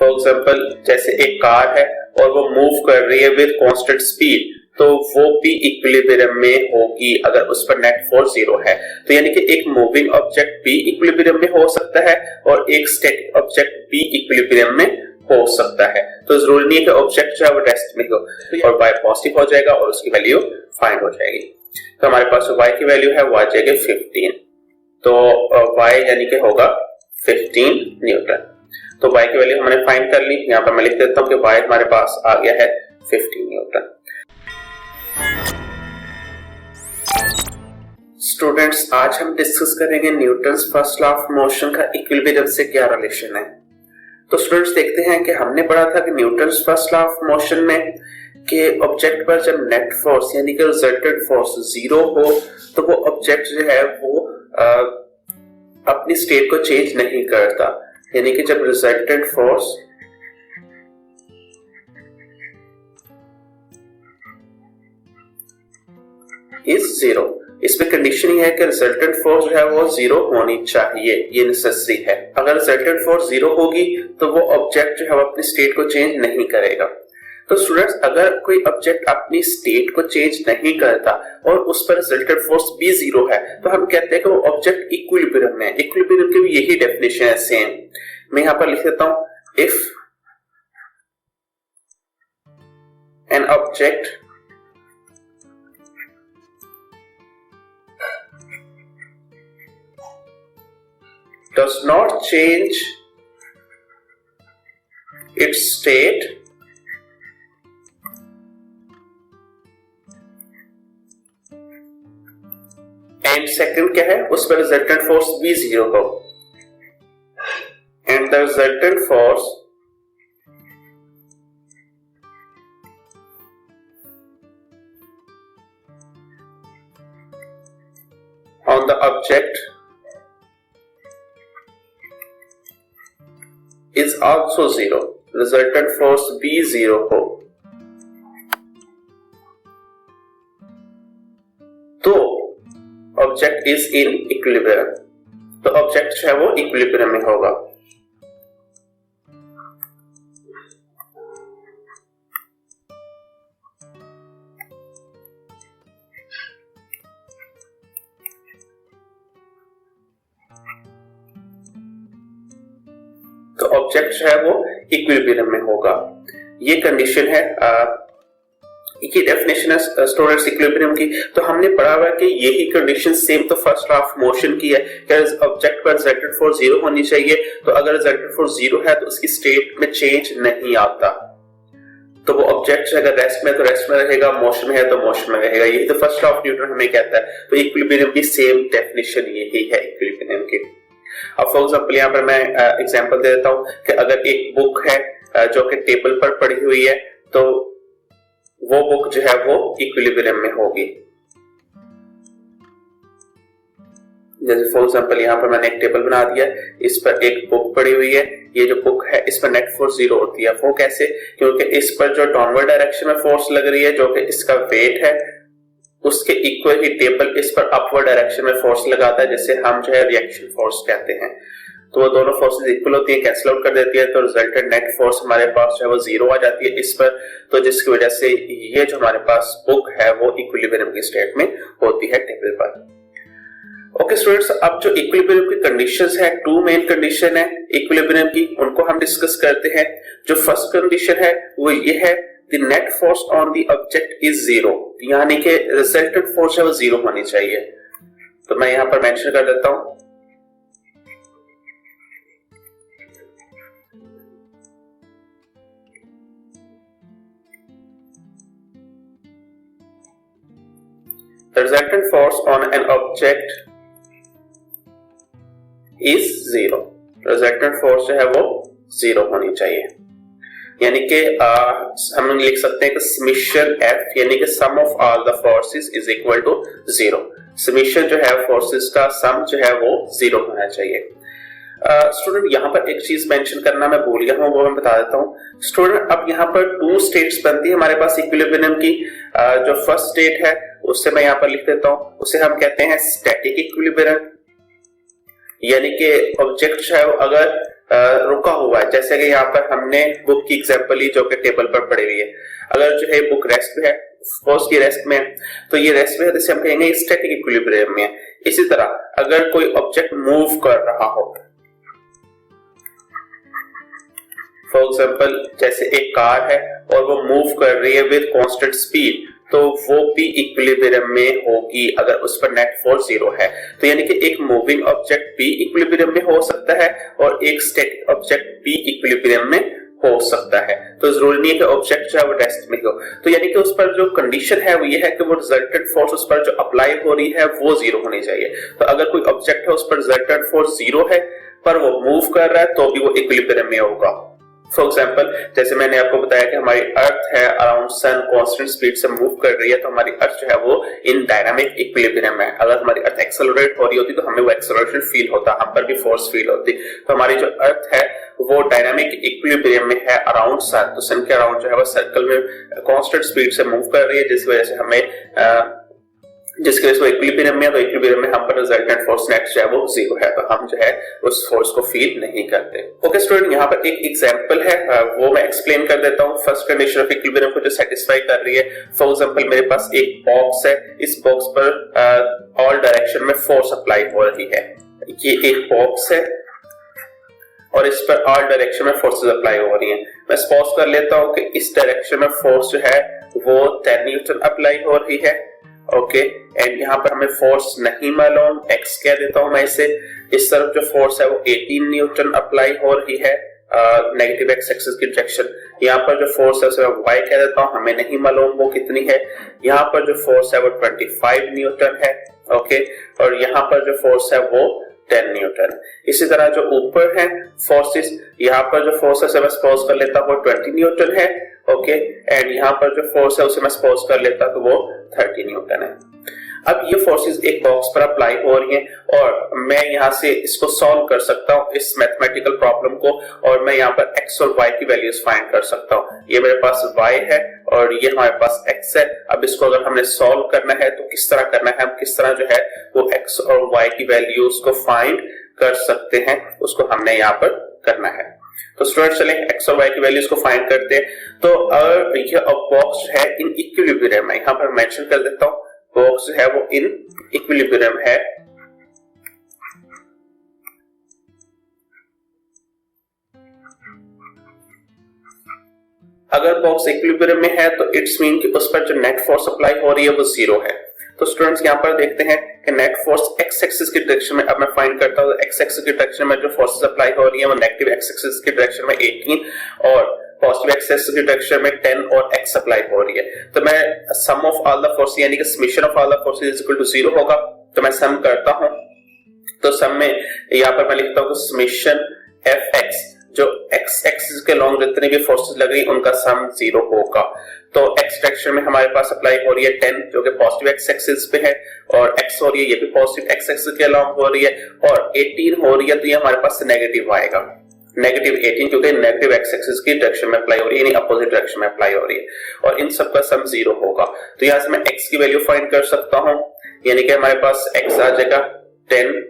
For example जैसे एक car है और वो मूव कर रही है विद कांस्टेंट स्पीड, तो वो भी इक्विलिब्रियम में होगी अगर उस पर नेट फोर्स 0 है। तो यानी कि एक मूविंग ऑब्जेक्ट भी इक्विलिब्रियम में हो सकता है और एक स्टैटिक ऑब्जेक्ट भी इक्विलिब्रियम में हो सकता है। तो जरूरी नहीं है कि ऑब्जेक्ट जो है वो रेस्ट में हो, और y पॉजिटिव हो जाएगा और उसकी वैल्यू फाइंड हो जाएगी। तो हमारे पास y की वैल्यू है वो आ जाएगी 15, तो y यानी कि होगा 15 न्यूटन। तो y की वैल्यू हमने फाइंड कर ली, यहाँ पर मैं लिख देता हूँ कि y हमारे पास आ गया है 15 न्यूटन। स्टूडेंट्स, आज हम डिस्कस करेंगे Newton's first law of motion का इक्विलिब्रियम से क्या रिलेशन है। तो स्टूडेंट्स देखते हैं कि हमने पढ़ा था कि Newton's first law of motion में कि ऑब्जेक्ट पर जब नेट फोर्स यानी कि रिजल्टेंट फोर्स 0 हो तो वो ऑब्जेक्ट जो है वो अपनी स्टेट को चेंज नहीं करता, यानी कि जब रिजल्टेंट फोर्स इज 0, इसमें कंडीशन ही है कि रिजल्टेंट फोर्स जो है वो 0 होनी चाहिए, ये नेसेसरी है। अगर रिजल्टेंट फोर्स 0 होगी तो वो ऑब्जेक्ट जो है वो अपनी स्टेट को चेंज नहीं करेगा। तो स्टूडेंट्स, अगर कोई ऑब्जेक्ट अपनी स्टेट को चेंज नहीं करता और उस पर रिजल्टेंट फोर्स भी 0 है तो हम कहते हैं कि वो ऑब्जेक्ट इक्विलिब्रियम में है। इक्विलिब्रियम की भी यही डेफिनेशन है सेम। मैं यहां पर लिख देता हूं, if an object does not change its state and second क्या है, उस पर रिजल्टेंट फोर्स भी 0 हो and the resultant force on the object is also 0, resultant force भी 0 हो, तो ऑब्जेक्ट इज इन इक्विलिब्रियम। तो ऑब्जेक्ट जो है वो इक्विलिब्रियम में होगा। तो ऑब्जेक्ट जो है वो इक्विलिब्रियम में होगा, ये कंडीशन है, ये डेफिनेशन है स्टूडेंट्स इक्विलिब्रियम की। तो हमने पढ़ा हुआ है कि यही कंडीशन सेम तो फर्स्ट लॉ ऑफ मोशन की है कि ऑब्जेक्ट पर रिजल्टेंट फोर्स 0 होनी चाहिए। तो अगर रिजल्टेंट फोर्स 0 है तो उसकी स्टेट में चेंज नहीं आता, तो वो ऑब्जेक्ट अगर रेस्ट में तो रेस्ट में रहेगा, मोशन में है तो मोशन में रहेगा। यही तो फर्स्ट लॉ ऑफ न्यूटन हमें कहता है। तो इक्विलिब्रियम की सेम डेफिनेशन यही है इक्विलिब्रियम की। अब फॉर एग्जांपल यहाँ पर मैं एग्जांपल दे देता हूँ कि अगर एक बुक है जो कि टेबल पर पड़ी हुई है तो वो बुक जो है वो इक्विलिब्रियम में होगी। जैसे फॉर एग्जांपल यहाँ पर मैंने एक टेबल बना दिया, इस पर एक बुक पड़ी हुई है, ये जो बुक है इस पर नेट फोर्स 0 होती है। वो कैसे? क्योंकि इस पर जो डाउनवर्ड डायरेक्शन में फोर्स लग रही है जो कि इसका वेट है, उसके इक्वल ही टेबल इस पर अपवर्ड डायरेक्शन में फोर्स लगाता है, जिसे हम जो है रिएक्शन फोर्स कहते हैं। तो वो दोनों फोर्सेस इक्वल होती है, कैंसिल आउट कर देती है, तो रिजल्टेंट नेट फोर्स हमारे पास जो है वो 0 आ जाती है इस पर। तो जिसकी वजह से ये जो हमारे पास बुक है वो इक्विलिब्रियम की स्टेट में होती है टेबल पर। ओके स्टूडेंट्स, अब जो इक्विलिब्रियम की कंडीशंस है, 2 मेन कंडीशन है इक्विलिब्रियम की, उनको हम डिस्कस करते हैं। जो फर्स्ट कंडीशन है वो ये है, the net force on the object is 0, यानी कि रिजल्टेंट फोर्स है वो 0 होनी चाहिए। तो मैं यहां पर मेंशन कर देता हूं, the resultant force on an object is 0, resultant force जो है वो 0 होनी चाहिए। यानी कि हम लिख सकते हैं कि समेशन F यानी कि sum of all the forces is equal to 0। Summation जो है फोर्सेस का सम जो है वो 0 होना चाहिए। स्टूडेंट यहाँ पर एक चीज मेंशन करना मैं भूल गया हूँ, वो मैं बता देता हूँ। स्टूडेंट अब यहाँ पर 2 स्टेट्स बनती है हमारे पास इक्विलिब्रियम की। जो फर्स्ट स्टेट है उससे मैं यहाँ पर लिख देता हूँ, उसे हम कहते हैं स्टैटिक इक्विलिब्रियम, यानी कि ऑब्जेक्ट जो है अगर रुका हुआ है, जैसे कि यहाँ पर हमने बुक की एग्जांपल ली जो कि टेबल पर पड़ी हुई है। अगर जो है बुक रेस्ट में है, सपोज की रेस्ट में है, तो ये रेस्ट में है, जैसे हम कहेंगे स्टैटिक इक्विलिब्रियम में है। इसी तरह अगर कोई ऑब्जेक्ट मूव कर रहा हो, फॉर एग्जांपल जैसे एक कार है और वो मूव कर रही है विद कांस्टेंट स्पीड, तो वो भी इक्विलिब्रियम में होगी अगर उस पर नेट फोर्स 0 है। तो यानी कि एक मूविंग ऑब्जेक्ट भी इक्विलिब्रियम में हो सकता है और एक स्टैटिक ऑब्जेक्ट भी इक्विलिब्रियम में हो सकता है। तो जरूरी नहीं है कि ऑब्जेक्ट जो है वो रेस्ट में हो। तो यानी कि उस पर जो कंडीशन है वो ये है कि वो रिजल्टेंट फोर्स उस पर जो अप्लाई हो रही है वो 0 होनी चाहिए। तो अगर कोई ऑब्जेक्ट है उस पर रिजल्टेंट फोर्स 0 है पर वो मूव कर रहा है तो भी वो इक्विलिब्रियम में होगा। फॉर एग्जाम्पल जैसे मैंने आपको बताया कि हमारी अर्थ है अराउंड सन कांस्टेंट स्पीड से मूव कर रही है, तो हमारी अर्थ जो है वो इन डायनामिक इक्विलिब्रियम है। अगर हमारी अर्थ एक्सेलरेट हो रही होती तो हमें वो एक्सेलरेशन फील होता, हम पर भी फोर्स फील होती। तो हमारी जो अर्थ है वो डायनामिक इक्विलिब्रियम में है अराउंड सन, तो सन के अराउंड जो है वो सर्कल में कांस्टेंट स्पीड से मूव कर रही है, जिस वजह से हमें जिसकी वजह से इक्विलिब्रियम में है। तो इक्विलिब्रियम में हम पर रिजल्टेंट फोर्स नेट जो है वो 0 है, तो हम जो है उस फोर्स को फील नहीं करते। ओके स्टूडेंट, यहाँ पर एक एग्जांपल है वो मैं एक्सप्लेन कर देता हूँ। फर्स्ट कंडीशन ऑफ इक्विलिब्रियम को जो सेटिस्फाई कर रही है, फॉर एग्जांपल मेरे पास एक बॉक्स है, इस बॉक्स पर ऑल डायरेक्शन में फोर्स अप्लाई हो रही है। ये एक बॉक्स है और इस पर ऑल डायरेक्शन में फोर्सेस अप्लाई हो रही हैं। मैं सपोज कर लेता हूँ कि इस डायरेक्शन में फोर्स जो है वो 10 न्यूटन अप्लाई हो रही है। ओके, एंड यहाँ पर हमें फोर्स नहीं मालूम, एक्स कह देता हूं मैं इसे। इस तरफ जो फोर्स है वो 18 न्यूटन अप्लाई हो रही है नेगेटिव एक्स एक्सिस की डायरेक्शन। यहाँ पर जो फोर्स है उसे मैं वाई कह देता हूं, हमें नहीं मालूम वो कितनी है। यहाँ पर जो फोर्स है वो 25 न्यूटन है। ओके, और यहाँ पर जो फोर्स है वो 10 न्यूटन। इसी तरह जो ऊपर है फोर्सेस, यहाँ पर जो फोर्स है मैं सपोज कर लेता हूँ वो 20 न्यूटन है। ओके, एंड यहाँ पर जो फोर्स है उसे मैं सपोज कर लेता हूँ तो वो 30 न्यूटन है। अब ये फोर्सेस एक बॉक्स पर अप्लाई हो रही हैं और मैं यहाँ से इसको सॉल्व कर सकता हूँ इस मैथमेटिकल प्रॉब्लम को, और मैं यहाँ पर x और y की वैल्यूज फाइंड कर सकता हूँ। ये मेरे पास y है और ये हमारे पास x है। अब इसको अगर हमने सॉल्व करना है तो किस तरह करना है, हम किस तरह जो है वो x और y की वैल्यूज को फाइंड कर सकते हैं, उसको हमने यहाँ पर करना है। तो स्टूडेंट चलें x और y की वैल्यूज को फाइंड करते हैं। तो अगर ये बॉक्स है इन इक्विलिब्रियम है, यहाँ पर मेंशन कर देता हूँ बॉक्स है वो इन इक्विलिब्रियम है। अगर बॉक्स इक्विलिब्रियम में है तो इट्स मीन कि उस पर जो नेट फोर्स अप्लाई हो रही है वो 0 है। तो स्टूडेंट्स यहाँ पर देखते हैं कि नेट फोर्स एक्स एक्सिस की डायरेक्शन में, अब मैं फाइंड करता हूँ एक्स एक्सिस की डायरेक्शन में जो फोर्सेस अप्लाई हो रही है वो नेगेटिव एक्स एक्सिस की डायरेक्शन में 18 और पॉजिटिव एक्स एक्सिस की डायरेक्शन में 10 और x अप्लाई हो रही है। तो मैं sum of all the forces यानी कि summation of all the forces is equal to 0 होगा। तो मैं सम करता हूं, तो सम में यहाँ पर मैं लिखता हूँ कि समेशन fx जो x एक्सिस के लॉन्ग जितने भी फोर्सेस लग रही है उनका सम 0 होगा। तो x डायरेक्शन में हमारे पास अप्लाई हो रही है 10 जो कि पॉजिटिव x एक्सिस पे है, और x हो रही है ये भी पॉजिटिव x एक्सिस के लॉन्ग हो रही है, और 18 हो रही है तो ये हमारे पास नेगेटिव आएगा, नेगेटिव 18 क्योंकि नेगेटिव एक्स एक्सिस की डायरेक्शन में अप्लाई हो रही है, यानी अपोजिट डायरेक्शन में अप्लाई हो रही है, और इन सब का सम 0 होगा। तो यहाँ से मैं x की वैल्यू फाइंड कर सकता हूँ, यानी कि हमारे पास x आ जाएगा 10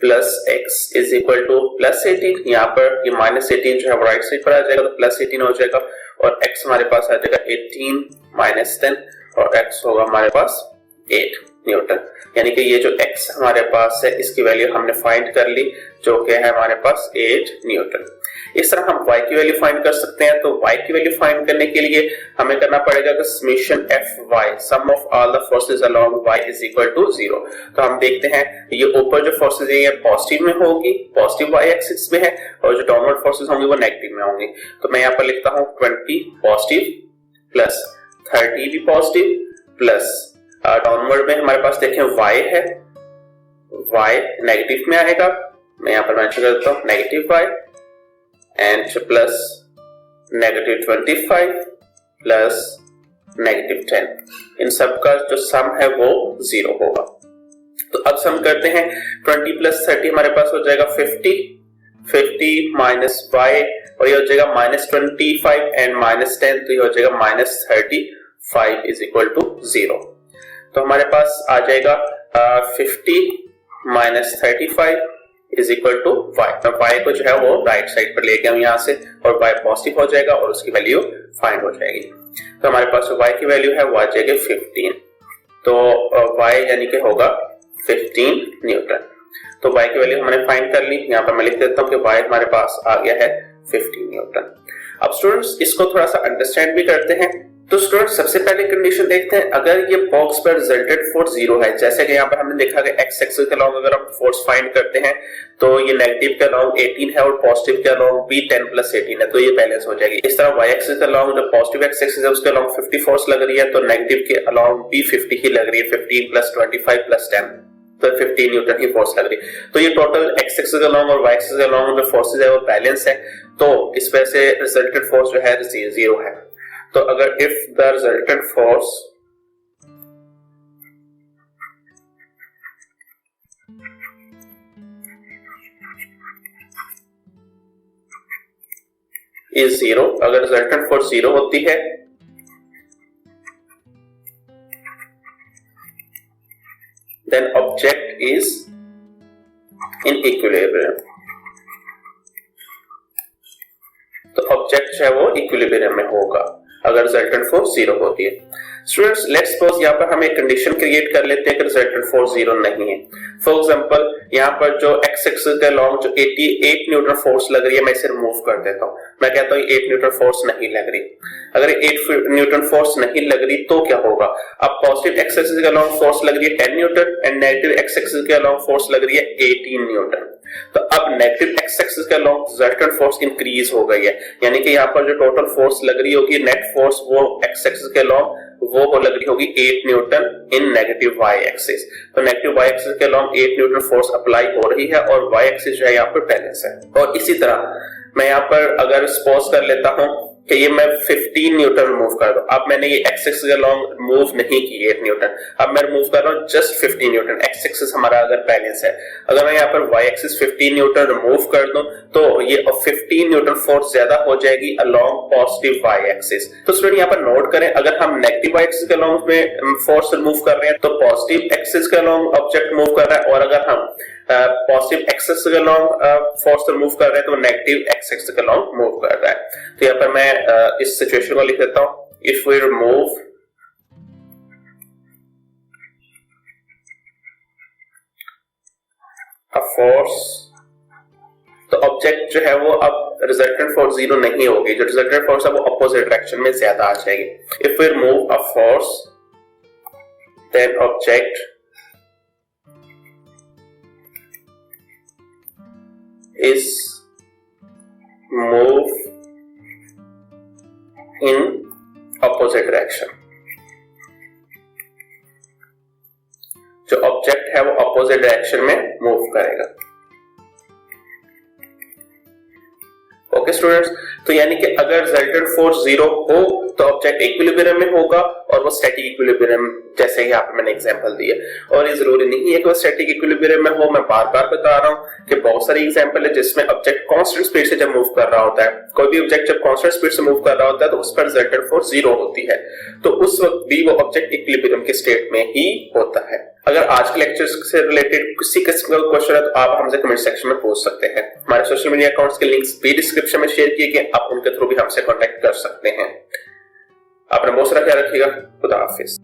plus x is equal two plus 18। यहाँ पर ये माइनस 18 जो है राइट साइड पर आ जाएगा तो प्लस 18 हो जाएगा, और x हमारे पास आ जाएगा 18 माइनस 10 और x होगा हमारे पास 8 न्यूटन। यानी कि ये जो x हमारे पास है इसकी वैल्यू हमने फाइंड कर ली जो कि है हमारे पास 8 न्यूटन। इस तरह हम y की वैल्यू फाइंड कर सकते हैं। तो y की वैल्यू फाइंड करने के लिए हमें करना पड़ेगा कि summation fy sum of all the forces along y is equal to 0। तो हम देखते हैं ये ऊपर जो फोर्सेस है ये पॉजिटिव में होगी, पॉजिटिव y एक्सिस में है, और जो डाउनवर्ड फोर्सेस होंगी वो नेगेटिव में होंगी। तो मैं यहाँ पर लिखता हूँ 20 पॉजिटिव प्लस 30 भी पॉजिटिव प्लस डाउनवर्ड में हमारे पास देखें y है, y नेगेटिव में आएगा, मैं यहाँ पर मेंशन कर देता हूँ negative y and plus negative 25 plus negative 10, इन सब का जो सम है वो 0 होगा। तो अब सम करते हैं 20 प्लस 30 हमारे पास हो जाएगा 50 माइनस y और ये हो जाएगा माइनस 25 एंड माइनस 10 तो ये हो जाएगा माइनस 35 इज इक्वल टू 0। तो हमारे पास आ जाएगा 50 minus 35 is equal to y। तो y को जो है वो राइट साइड पर लेके हम यहाँ से, और y पॉजिटिव हो जाएगा और उसकी वैल्यू फाइंड हो जाएगी। तो हमारे पास जो y की वैल्यू है वो आ जाएगी 15। तो y यानी कि होगा 15 न्यूटन। तो y की वैल्यू हमने फाइंड कर ली। यहाँ पर मैं लिख देता हूँ कि y हमारे पास आ गया है 15 न्यूटन। अब स्टूडेंट्स इसको थोड़ा सा अंडरस्टैंड भी करते हैं। तो स्टूडेंट्स सबसे पहले कंडीशन देखते हैं, अगर ये बॉक्स पर रिजल्टेड फोर्स 0 है, जैसे कि यहाँ पर हमने देखा कि एक्स एक्सिस के अलोंग अगर हम फोर्स फाइंड करते हैं तो ये नेगेटिव के अलोंग 18 है और पॉजिटिव के अलोंग भी 10 + 18 है, तो ये बैलेंस हो जाएगी। इस तरह y एक्सिस के अलोंग जो पॉजिटिव एक्स एक्सिस है उसके अलोंग 50 फोर्स लग रही है, तो नेगेटिव के अलोंग भी 50 ही लग रही है, 15 + 25 + 10, तो 15 न्यूटन की फोर्स लग रही है। तो ये टोटल एक्स एक्सिस के अलोंग और y एक्सिस के अलोंग जो फोर्सेस है वो बैलेंस है, तो इस वजह से रिजल्टेड फोर्स जो है 0 है। तो अगर if the resultant force is 0, अगर रिजल्टेंट फोर्स 0 होती है then object is in equilibrium. तो ऑब्जेक्ट जो है वो इक्विलिब्रियम में होगा अगर रिजल्टेंट फोर्स 0 होती है। स्टूडेंट्स लेट्स सपोज यहाँ पर हम एक कंडीशन क्रिएट कर लेते हैं कि रिजल्टेंट फोर्स 0 नहीं है। फॉर एग्जांपल यहाँ पर जो एक्स एक्सिस के अलोंग जो 88 न्यूटन फोर्स लग रही है, मैं इसे रिमूव कर देता हूँ। मैं कहता हूँ 8 न्यूटन फोर्स नहीं लग रही। अगर 8 न्यूटन फोर्स नहीं लग रही तो क्या होगा? अब पॉजिटिव एक्स एक्सिस के अलोंग फोर्स लग रही है 10 Newton and negative x axis के अलोंग फोर्स लग रही है 18 न्यूटन। तो अब नेगेटिव एक्स एक्सिस के अलोंग रिजल्टेंट फोर्स इंक्रीज हो गई है, यानी कि यहाँ पर जो टोटल फोर्स लग रही होगी नेट फोर्स वो एक्स एक्सिस के अलोंग वो लग रही होगी 8 न्यूटन इन नेगेटिव y एक्सिस। तो नेगेटिव y एक्सिस के अलोंग 8 न्यूटन फोर्स अप्लाई हो रही है और y एक्सिस जो है यहाँ पर बैलेंस है। और इसी तरह मैं यहाँ पर अगर सपोज कर लेता हूँ कि ये मैं 15 न्यूटन रिमूव कर दूं। अब मैंने ये एक्स एक्सिस के अलोंग मूव नहीं की 8 न्यूटन, अब मैं रिमूव कर रहा हूँ जस्ट 15 न्यूटन। एक्स एक्सिस हमारा अगर बैलेंस है, अगर मैं यहाँ पर y एक्सिस 15 न्यूटन रिमूव कर दूं तो ये 15 न्यूटन फोर्स ज्यादा हो जाएगी अलोंग पॉजिटिव y एक्सिस। तो स्टूडेंट यहाँ पर नोट करें, अगर हम नेगेटिव y एक्सिस के अलोंग में फोर्स रिमूव कर रहे हैं तो पॉजिटिव एक्सिस के अलोंग ऑब्जेक्ट मूव कर रहा है, और अगर हम पॉजिटिव एक्सिस के अलोंग फोर्स रिमूव कर रहे हैं तो नेगेटिव एक्स एक्सिस के अलोंग मूव कर रहा है। तो यहाँ पर मैं इस सिचुएशन को लिख देता हूं, if we remove a force, तो ऑब्जेक्ट जो है वो अब रिजल्टेंट फोर्स 0 नहीं होगी, जो रिजल्टेंट फोर्स है वो अपोजिट डायरेक्शन में ज्यादा आ जाएगी। If we remove a force then object is move in opposite direction। जो ऑब्जेक्ट है वो अपोजिट डायरेक्शन में मूव करेगा। ओके स्टूडेंट्स, तो यानी कि अगर रिजल्टेंट फोर्स 0 हो तो ऑब्जेक्ट इक्विलिब्रियम में होगा और वो स्टैटिक इक्विलिब्रियम, जैसे यहाँ पे मैंने एग्जांपल दिया। और ये जरूरी नहीं है कि वो स्टैटिक इक्विलिब्रियम में हो, मैं बार बार बता रहा हूँ कि बहुत सारी एग्जांपल है जिसमें ऑब्जेक्ट कांस्टेंट स्पीड से जब मूव कर रहा होता है, कोई भी ऑब्जेक्ट जब कांस्टेंट स्पीड से मूव कर रहा होता है तो उस पर रिजल्टेंट फोर्स 0 होती है, तो उस वक्त भी वो ऑब्जेक्ट इक्विलिब्रियम के स्टेट में ही होता है। अगर आज के लेक्चर से रिलेटेड किसी किस्म का क्वेश्चन है तो आप हमसे कमेंट सेक्शन में पूछ सकते हैं। हमारे सोशल मीडिया अकाउंट्स के लिंक्स भी डिस्क्रिप्शन में शेयर किए गए, आप उनके थ्रू भी हमसे कांटेक्ट कर सकते हैं। आपने बहुत सारा ख्याल रखिएगा। खुदा हाफिज।